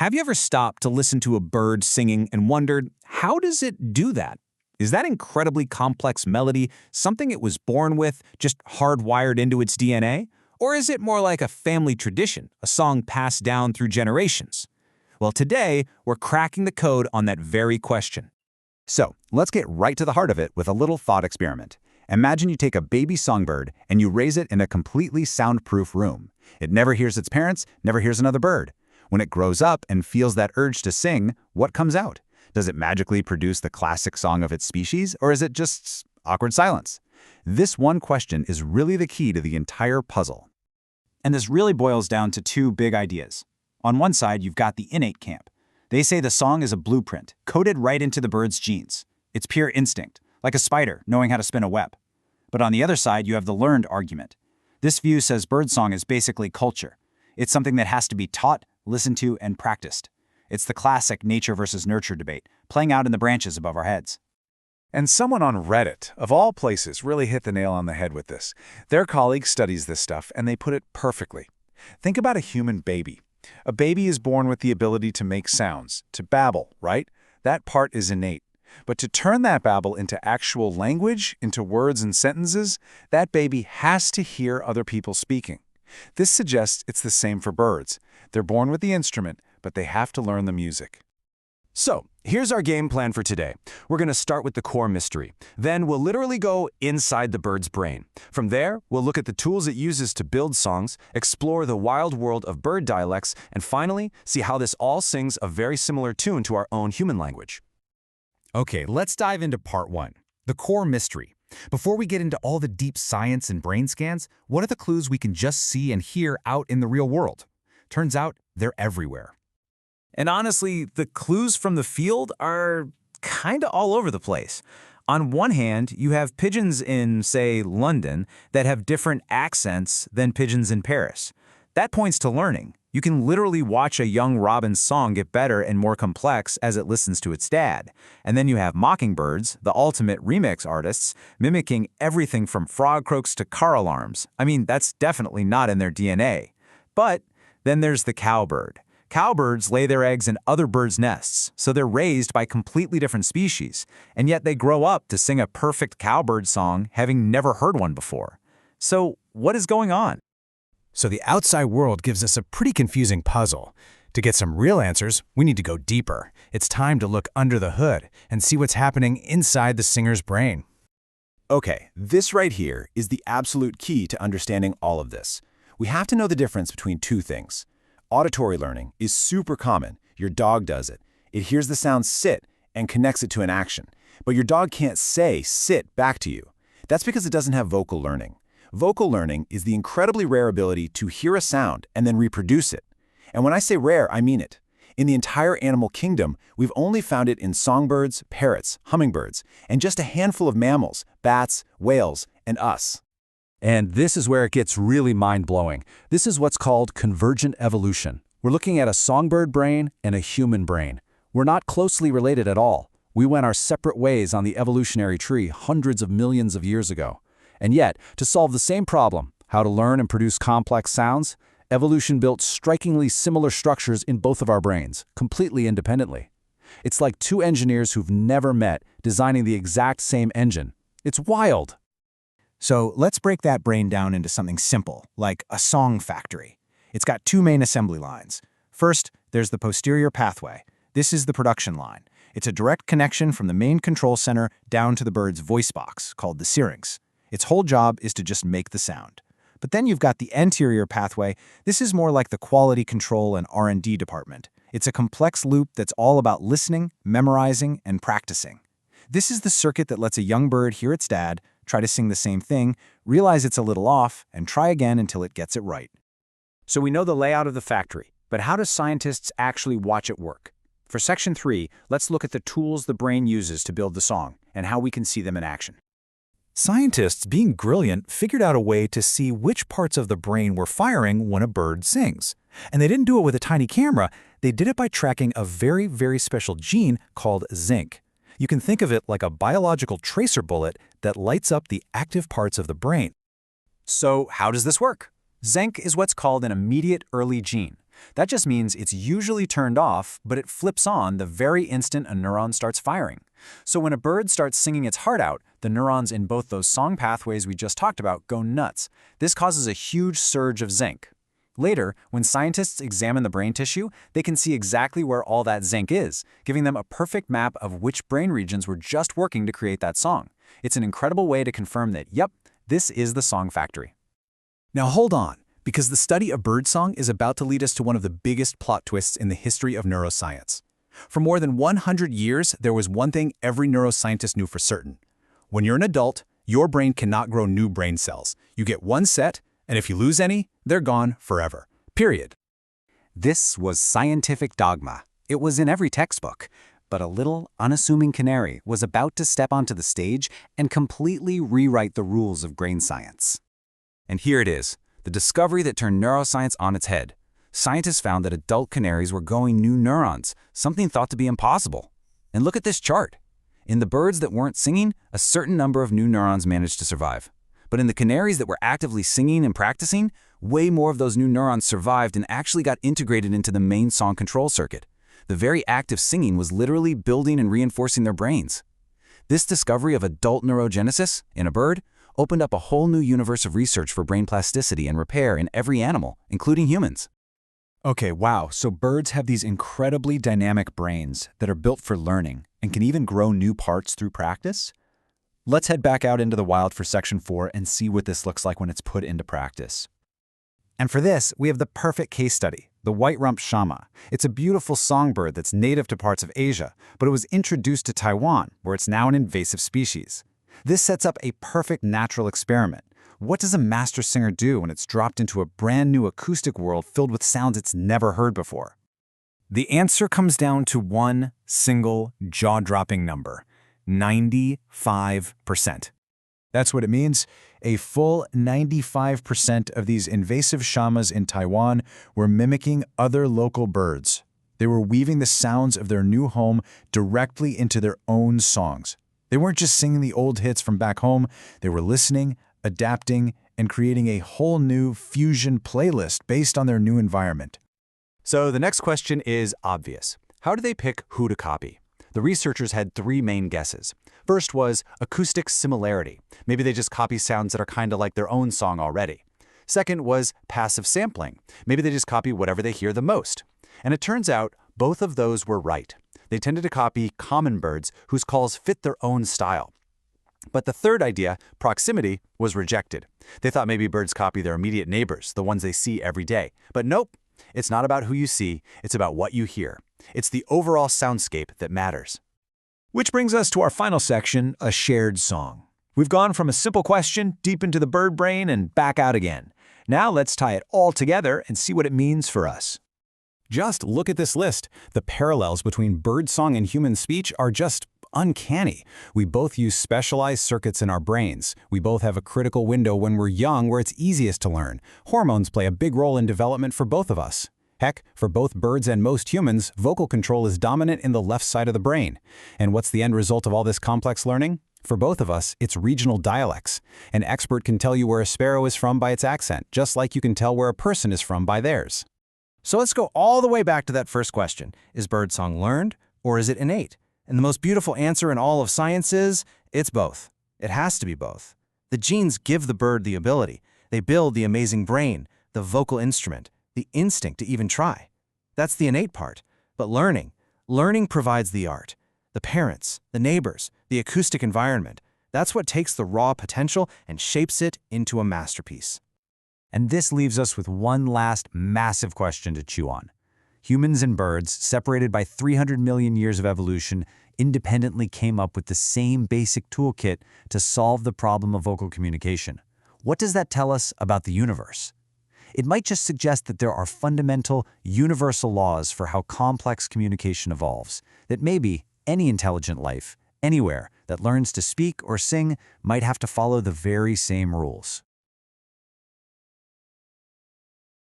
Have you ever stopped to listen to a bird singing and wondered, how does it do that? Is that incredibly complex melody something it was born with, just hardwired into its DNA? Or is it more like a family tradition, a song passed down through generations? Well, today, we're cracking the code on that very question. So, let's get right to the heart of it with a little thought experiment. Imagine you take a baby songbird and you raise it in a completely soundproof room. It never hears its parents, never hears another bird. When it grows up and feels that urge to sing, what comes out? Does it magically produce the classic song of its species, or is it just awkward silence? This one question is really the key to the entire puzzle. And this really boils down to two big ideas. On one side, you've got the innate camp. They say the song is a blueprint, coded right into the bird's genes. It's pure instinct, like a spider knowing how to spin a web. But on the other side, you have the learned argument. This view says birdsong is basically culture. It's something that has to be taught, listened to, and practiced. It's the classic nature versus nurture debate, playing out in the branches above our heads. And someone on Reddit, of all places, really hit the nail on the head with this. Their colleague studies this stuff, and they put it perfectly. Think about a human baby. A baby is born with the ability to make sounds, to babble, right? That part is innate. But to turn that babble into actual language, into words and sentences, that baby has to hear other people speaking. This suggests it's the same for birds. They're born with the instrument, but they have to learn the music. So, here's our game plan for today. We're going to start with the core mystery. Then we'll literally go inside the bird's brain. From there, we'll look at the tools it uses to build songs, explore the wild world of bird dialects, and finally, see how this all sings a very similar tune to our own human language. Okay, let's dive into part one, the core mystery. Before we get into all the deep science and brain scans, what are the clues we can just see and hear out in the real world? Turns out, they're everywhere. And honestly, the clues from the field are kinda all over the place. On one hand, you have pigeons in, say, London that have different accents than pigeons in Paris. That points to learning. You can literally watch a young robin's song get better and more complex as it listens to its dad. And then you have mockingbirds, the ultimate remix artists, mimicking everything from frog croaks to car alarms. I mean, that's definitely not in their DNA. But then there's the cowbird. Cowbirds lay their eggs in other birds' nests, so they're raised by completely different species, and yet they grow up to sing a perfect cowbird song, having never heard one before. So what is going on? So the outside world gives us a pretty confusing puzzle. To get some real answers, we need to go deeper. It's time to look under the hood and see what's happening inside the singer's brain. Okay, this right here is the absolute key to understanding all of this. We have to know the difference between two things. Auditory learning is super common. Your dog does it. It hears the sound sit and connects it to an action. But your dog can't say sit back to you. That's because it doesn't have vocal learning. Vocal learning is the incredibly rare ability to hear a sound and then reproduce it. And when I say rare, I mean it. In the entire animal kingdom, we've only found it in songbirds, parrots, hummingbirds, and just a handful of mammals, bats, whales, and us. And this is where it gets really mind-blowing. This is what's called convergent evolution. We're looking at a songbird brain and a human brain. We're not closely related at all. We went our separate ways on the evolutionary tree hundreds of millions of years ago. And yet, to solve the same problem, how to learn and produce complex sounds, evolution built strikingly similar structures in both of our brains, completely independently. It's like two engineers who've never met designing the exact same engine. It's wild. So let's break that brain down into something simple, like a song factory. It's got two main assembly lines. First, there's the posterior pathway. This is the production line. It's a direct connection from the main control center down to the bird's voice box, called the syrinx. Its whole job is to just make the sound. But then you've got the anterior pathway. This is more like the quality control and R&D department. It's a complex loop that's all about listening, memorizing, and practicing. This is the circuit that lets a young bird hear its dad, try to sing the same thing, realize it's a little off, and try again until it gets it right. So we know the layout of the factory, but how do scientists actually watch it work? For Section 3, let's look at the tools the brain uses to build the song and how we can see them in action. Scientists, being brilliant, figured out a way to see which parts of the brain were firing when a bird sings. And they didn't do it with a tiny camera. They did it by tracking a very, very special gene called zinc. You can think of it like a biological tracer bullet that lights up the active parts of the brain. So how does this work? Zinc is what's called an immediate early gene. That just means it's usually turned off, but it flips on the very instant a neuron starts firing. So when a bird starts singing its heart out, the neurons in both those song pathways we just talked about go nuts. This causes a huge surge of zinc. Later, when scientists examine the brain tissue, they can see exactly where all that zinc is, giving them a perfect map of which brain regions were just working to create that song. It's an incredible way to confirm that, yep, this is the song factory. Now hold on, because the study of birdsong is about to lead us to one of the biggest plot twists in the history of neuroscience. For more than 100 years, there was one thing every neuroscientist knew for certain. When you're an adult, your brain cannot grow new brain cells. You get one set, and if you lose any, they're gone forever. Period. This was scientific dogma. It was in every textbook. But a little, unassuming canary was about to step onto the stage and completely rewrite the rules of brain science. And here it is, the discovery that turned neuroscience on its head. Scientists found that adult canaries were growing new neurons, something thought to be impossible. And look at this chart. In the birds that weren't singing, a certain number of new neurons managed to survive. But in the canaries that were actively singing and practicing, way more of those new neurons survived and actually got integrated into the main song control circuit. The very act of singing was literally building and reinforcing their brains. This discovery of adult neurogenesis in a bird opened up a whole new universe of research for brain plasticity and repair in every animal, including humans. Okay, wow, so birds have these incredibly dynamic brains that are built for learning and can even grow new parts through practice? Let's head back out into the wild for Section 4 and see what this looks like when it's put into practice. And for this, we have the perfect case study, the white-rumped shama. It's a beautiful songbird that's native to parts of Asia, but it was introduced to Taiwan, where it's now an invasive species. This sets up a perfect natural experiment. What does a master singer do when it's dropped into a brand new acoustic world filled with sounds it's never heard before? The answer comes down to one single jaw-dropping number: 95%. That's what it means. A full 95% of these invasive shamas in Taiwan were mimicking other local birds. They were weaving the sounds of their new home directly into their own songs. They weren't just singing the old hits from back home, they were listening, adapting, and creating a whole new fusion playlist based on their new environment. So the next question is obvious. How do they pick who to copy? The researchers had three main guesses. First was acoustic similarity. Maybe they just copy sounds that are kind of like their own song already. Second was passive sampling. Maybe they just copy whatever they hear the most. And it turns out both of those were right. They tended to copy common birds whose calls fit their own style. But the third idea, proximity, was rejected. They thought maybe birds copy their immediate neighbors, the ones they see every day. But nope, it's not about who you see, it's about what you hear. It's the overall soundscape that matters. Which brings us to our final section, a shared song. We've gone from a simple question deep into the bird brain and back out again. Now let's tie it all together and see what it means for us. Just look at this list. The parallels between birdsong and human speech are just uncanny. We both use specialized circuits in our brains. We both have a critical window when we're young where it's easiest to learn. Hormones play a big role in development for both of us. Heck, for both birds and most humans, vocal control is dominant in the left side of the brain. And what's the end result of all this complex learning? For both of us, it's regional dialects. An expert can tell you where a sparrow is from by its accent, just like you can tell where a person is from by theirs. So let's go all the way back to that first question. Is birdsong learned or is it innate? And the most beautiful answer in all of science is, it's both. It has to be both. The genes give the bird the ability. They build the amazing brain, the vocal instrument, the instinct to even try. That's the innate part. But learning provides the art. The parents, the neighbors, the acoustic environment. That's what takes the raw potential and shapes it into a masterpiece. And this leaves us with one last massive question to chew on. Humans and birds, separated by 300 million years of evolution, independently came up with the same basic toolkit to solve the problem of vocal communication. What does that tell us about the universe? It might just suggest that there are fundamental, universal laws for how complex communication evolves, that maybe any intelligent life, anywhere, that learns to speak or sing might have to follow the very same rules.